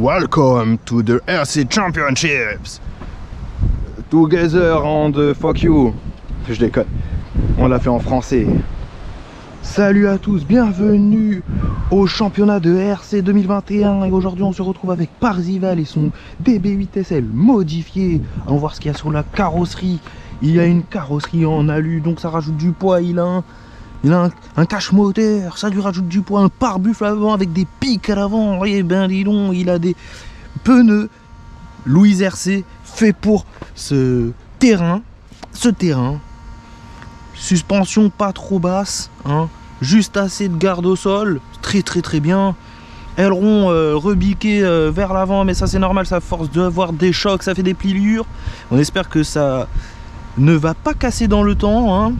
Welcome to the RC Championships. Together and fuck you. Je déconne. On l'a fait en français. Salut à tous, bienvenue au championnat de RC 2021. Et aujourd'hui on se retrouve avec Parzival et son DB8 SL modifié. Allons voir ce qu'il y a sur la carrosserie. Il y a une carrosserie en alu, donc ça rajoute du poids. Il a un cache moteur, ça lui rajoute du poids. Un pare-buffle avant avec des pics à l'avant. Et ben dis donc, il a des pneus Louise RC fait pour ce terrain. Suspension pas trop basse, hein, juste assez de garde au sol, très bien. Aileron rebiqué vers l'avant, mais ça c'est normal, ça force d'avoir des chocs, ça fait des pliures. On espère que ça ne va pas casser dans le temps, hein.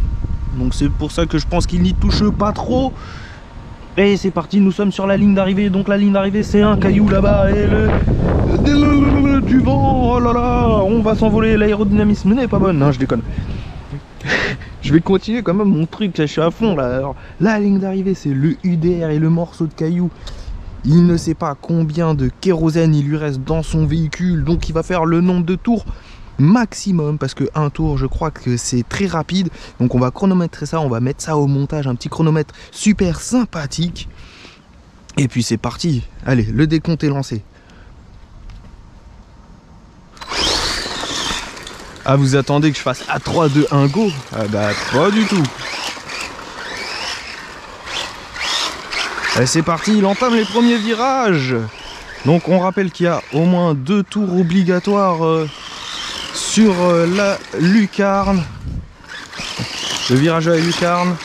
Donc c'est pour ça que je pense qu'il n'y touche pas trop. Et c'est parti, nous sommes sur la ligne d'arrivée. Donc la ligne d'arrivée c'est un caillou là-bas et du vent, oh là là, on va s'envoler, l'aérodynamisme n'est pas bonne, non je déconne. Je vais continuer quand même mon truc, là, je suis à fond là. Alors, la ligne d'arrivée c'est le UDR et le morceau de caillou. Il ne sait pas combien de kérosène il lui reste dans son véhicule, donc il va faire le nombre de tours maximum, parce que un tour je crois que c'est très rapide. Donc on va chronométrer ça, on va mettre ça au montage, un petit chronomètre super sympathique. Et puis c'est parti, allez, le décompte est lancé. Ah, vous attendez que je fasse à 3, 2, 1, go? Ah bah pas du tout. Allez, c'est parti, il entame les premiers virages. Donc on rappelle qu'il y a au moins 2 tours obligatoires sur la lucarne. Le virage à la lucarne.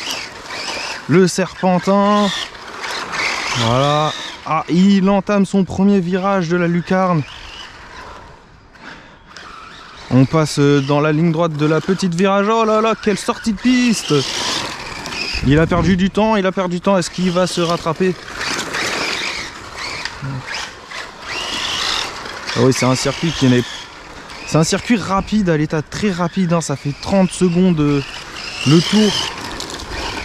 Le serpentin. Voilà. Ah, il entame son premier virage de la lucarne. On passe dans la ligne droite de la petite virage. Oh là là, quelle sortie de piste! Il a perdu du temps, Est-ce qu'il va se rattraper? Ah oui, c'est un circuit qui n'est... C'est un circuit rapide, à l'état très rapide, hein. Ça fait 30 secondes le tour.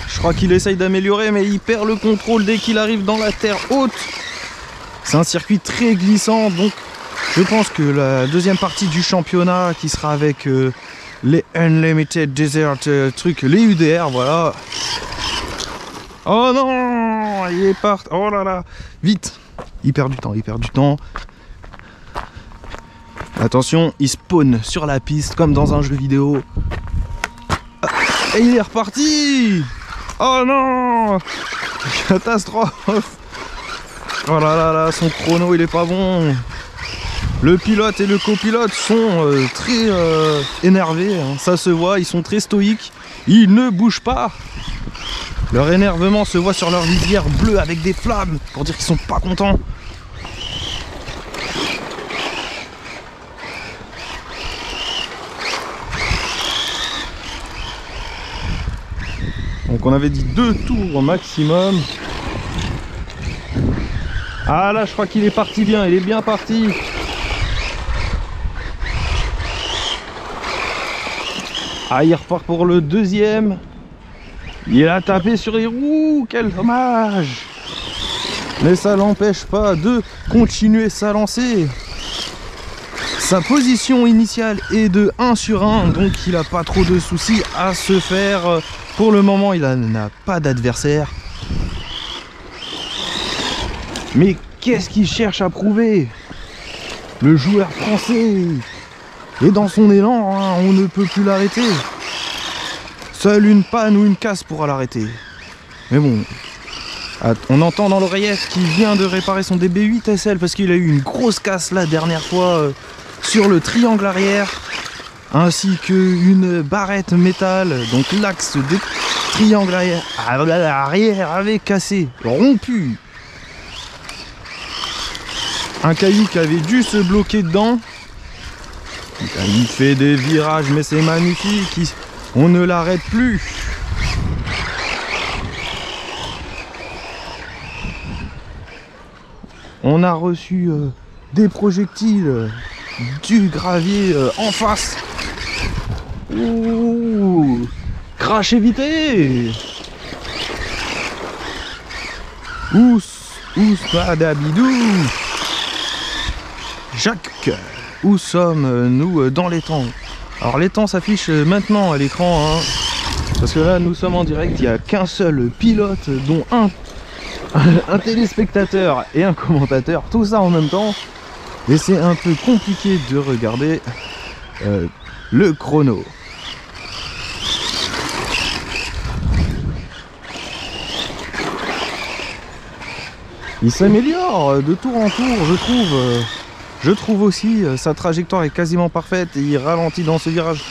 Je crois qu'il essaye d'améliorer, mais il perd le contrôle dès qu'il arrive dans la terre haute. C'est un circuit très glissant, donc je pense que la deuxième partie du championnat qui sera avec les Unlimited Desert trucs, les UDR, voilà. Oh non, il est parti. Oh là là, vite. Il perd du temps. Attention, il spawn sur la piste comme dans un jeu vidéo. Et il est reparti. Oh non, catastrophe. Oh là là là, son chrono il est pas bon. Le pilote et le copilote sont très énervés, hein. Ça se voit, ils sont très stoïques. Ils ne bougent pas. Leur énervement se voit sur leur visière bleue avec des flammes pour dire qu'ils sont pas contents. Donc on avait dit 2 tours au maximum. Ah là, je crois qu'il est parti bien, il est bien parti. Ah, il repart pour le deuxième. Il a tapé sur les roues, quel dommage. Mais ça l'empêche pas de continuer sa lancée. Sa position initiale est de 1 sur 1, donc il n'a pas trop de soucis à se faire. Pour le moment, il n'a pas d'adversaire. Mais qu'est-ce qu'il cherche à prouver? Le joueur français. Et dans son élan, hein, on ne peut plus l'arrêter. Seule une panne ou une casse pourra l'arrêter. Mais bon, on entend dans l'oreillette qu'il vient de réparer son DB8 SL parce qu'il a eu une grosse casse la dernière fois sur le triangle arrière, ainsi qu'une barrette métal. Donc l'axe de triangle arrière avait cassé, rompu. Un caillou qui avait dû se bloquer dedans. Il fait des virages, mais c'est magnifique. On ne l'arrête plus. On a reçu des projectiles, du gravier en face. Ouh, crash évité. Ous, padabidou. Jacques, où sommes-nous dans les temps? Alors les temps s'affichent maintenant à l'écran, hein, parce que là nous sommes en direct, il n'y a qu'un seul pilote, dont un téléspectateur et un commentateur, tout ça en même temps. Et c'est un peu compliqué de regarder le chrono. Il s'améliore de tour en tour, je trouve. Je trouve aussi, sa trajectoire est quasiment parfaite et il ralentit dans ce virage.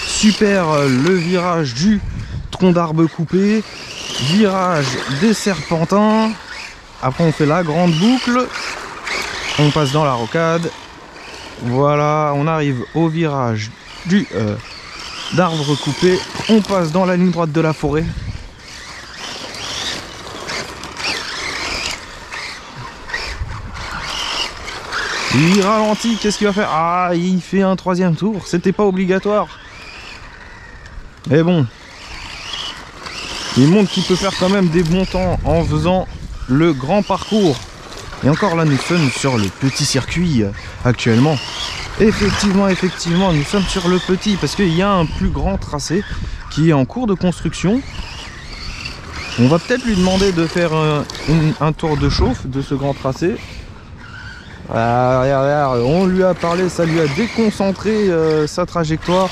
Super, le virage du tronc d'arbre coupé, virage des serpentins. Après on fait la grande boucle, on passe dans la rocade. Voilà, on arrive au virage du d'arbre coupé, on passe dans la ligne droite de la forêt. Il ralentit, qu'est-ce qu'il va faire? Ah, il fait un troisième tour, c'était pas obligatoire. Mais bon, il montre qu'il peut faire quand même des bons temps en faisant le grand parcours. Et encore là, nous sommes sur le petit circuit actuellement. Effectivement, nous sommes sur le petit parce qu'il y a un plus grand tracé qui est en cours de construction. On va peut-être lui demander de faire un tour de chauffe de ce grand tracé. Ah, regarde, on lui a parlé, ça lui a déconcentré sa trajectoire.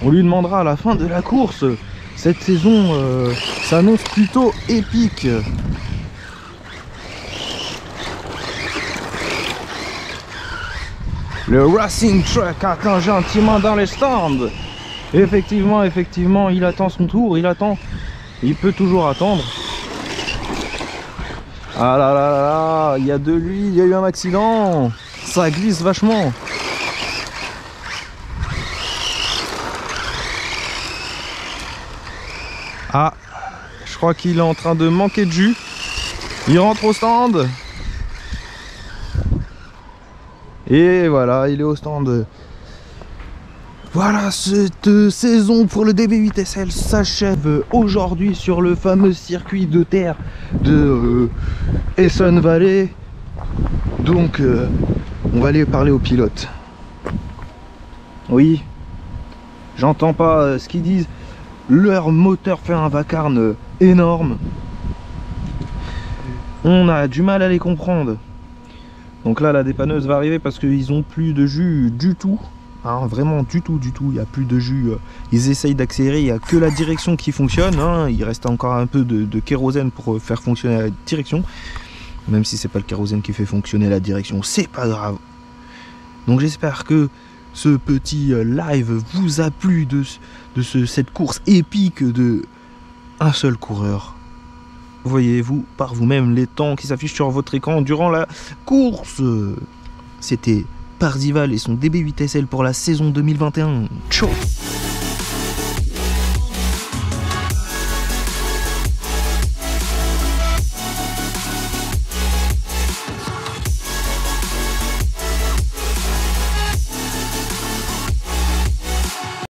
On lui demandera à la fin de la course. Cette saison s'annonce plutôt épique. Le Racing Truck attend gentiment dans les stands. Effectivement, il attend son tour, il peut toujours attendre. Ah là là là là, il y a de lui, il y a eu un accident. Ça glisse vachement. Ah, je crois qu'il est en train de manquer de jus. Il rentre au stand. Et voilà, il est au stand. Voilà, cette saison pour le DB8SL s'achève aujourd'hui sur le fameux circuit de terre de Essonne Valley. Donc, on va aller parler aux pilotes. Oui, j'entends pas ce qu'ils disent. Leur moteur fait un vacarme énorme. On a du mal à les comprendre. Donc là, la dépanneuse va arriver parce qu'ils ont plus de jus du tout. Hein, vraiment du tout, il n'y a plus de jus. Ils essayent d'accélérer, il n'y a que la direction qui fonctionne. Hein. Il reste encore un peu de kérosène pour faire fonctionner la direction. Même si c'est pas le kérosène qui fait fonctionner la direction, c'est pas grave. Donc j'espère que ce petit live vous a plu de cette course épique de un seul coureur. Voyez-vous par vous-même les temps qui s'affichent sur votre écran durant la course. C'était Parzival et son DB8SL pour la saison 2021. Ciao.